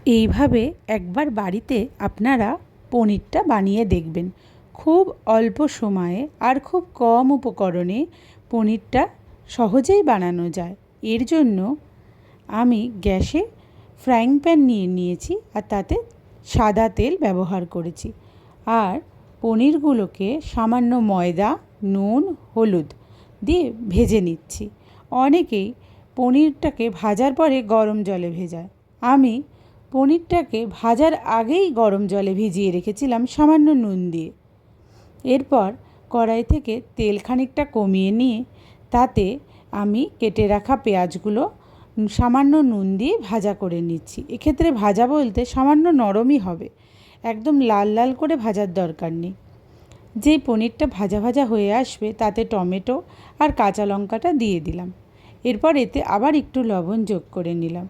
এইভাবে একবার বাড়িতে আপনারা পনিরটা বানিয়ে দেখবেন। খুব অল্প সময়ে আর খুব কম উপকরণে পনিরটা সহজেই বানানো যায়। এর জন্য আমি গ্যাসে ফ্রাইং প্যান নিয়ে নিয়েছি আর তাতে সাদা তেল ব্যবহার করেছি। আর পনিরগুলোকে সামান্য ময়দা, নুন, হলুদ দিয়ে ভেজে নিচ্ছি। অনেকেই পনিরটাকে ভাজার পরে গরম জলে ভেজায়। আমি পনিরটাকে ভাজার আগেই গরম জলে ভিজিয়ে রেখেছিলাম সামান্য নুন দিয়ে। এরপর কড়াই থেকে তেল খানিকটা কমিয়ে নিয়ে তাতে আমি কেটে রাখা পেঁয়াজগুলো সামান্য নুন দিয়ে ভাজা করে নিচ্ছি। এক্ষেত্রে ভাজা বলতে সামান্য নরমই হবে, একদম লাল লাল করে ভাজার দরকার নেই। যেই পনিরটা ভাজা ভাজা হয়ে আসবে তাতে টমেটো আর কাঁচা লঙ্কাটা দিয়ে দিলাম। এরপর এতে আবার একটু লবণ যোগ করে নিলাম।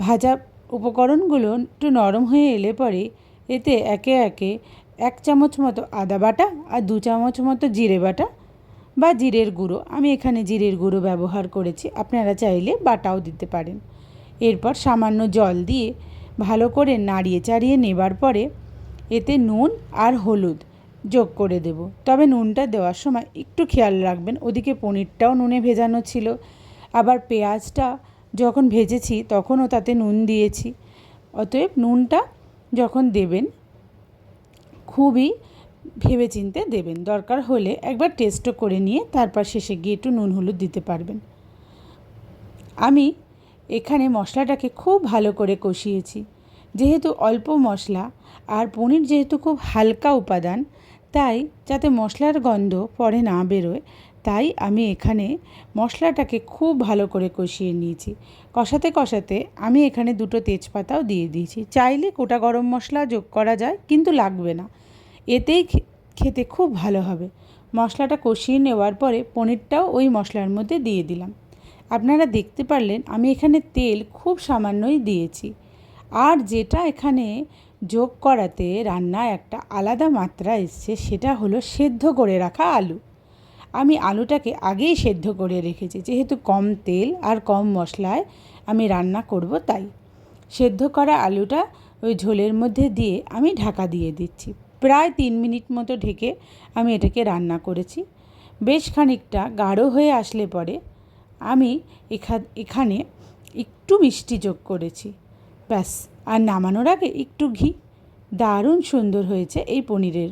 ভাজা উপকরণগুলো একটু নরম হয়ে এলে পরে এতে একে একে 1 চামচ মতো আদা বাটা আর 2 চামচ মতো জিরে বাটা বা জিরের গুঁড়ো, আমি এখানে জিরের গুঁড়ো ব্যবহার করেছি, আপনারা চাইলে বাটাও দিতে পারেন। এরপর সামান্য জল দিয়ে ভালো করে নাড়িয়ে চাড়িয়ে নেবার পরে এতে নুন আর হলুদ যোগ করে দেব। তবে নুনটা দেওয়ার সময় একটু খেয়াল রাখবেন, ওদিকে পনিরটাও নুনে ভেজানো ছিল, আবার পেঁয়াজটা যখন ভেজেছি তখনও তাতে নুন দিয়েছি। অতএব নুনটা যখন দেবেন খুবই ভেবেচিন্তে দেবেন। দরকার হলে একবার টেস্টও করে নিয়ে তারপর শেষে গিয়ে একটু নুন হলুদ দিতে পারবেন। আমি এখানে মশলাটাকে খুব ভালো করে কষিয়েছি। যেহেতু অল্প মশলা আর পনির যেহেতু খুব হালকা উপাদান, তাই যাতে মশলার গন্ধ পরে না বেরোয়, তাই আমি এখানে মশলাটাকে খুব ভালো করে কষিয়ে নিয়েছি। কষাতে কষাতে আমি এখানে 2টো তেজপাতাও দিয়ে দিয়েছি। চাইলে গোটা গরম মশলা যোগ করা যায়, কিন্তু লাগবে না, এতেই খেতে খুব ভালো হবে। মশলাটা কষিয়ে নেওয়ার পরে পনিরটাও ওই মশলার মধ্যে দিয়ে দিলাম। আপনারা দেখতে পারলেন আমি এখানে তেল খুব সামান্যই দিয়েছি। আর যেটা এখানে যোগ করাতে রান্না একটা আলাদা মাত্রা এসছে, সেটা হলো সেদ্ধ করে রাখা আলু। আমি আলুটাকে আগেই সেদ্ধ করে রেখেছি, যেহেতু কম তেল আর কম মশলায় আমি রান্না করব, তাই সেদ্ধ করা আলুটা ওই ঝোলের মধ্যে দিয়ে আমি ঢাকা দিয়ে দিচ্ছি। প্রায় 3 মিনিট মতো ঢেকে আমি এটাকে রান্না করেছি। বেশ খানিকটা গাঢ় হয়ে আসলে পরে আমি এখানে একটু মিষ্টি যোগ করেছি, ব্যাস। আর নামানোর আগে একটু ঘি। দারুণ সুন্দর হয়েছে এই পনিরের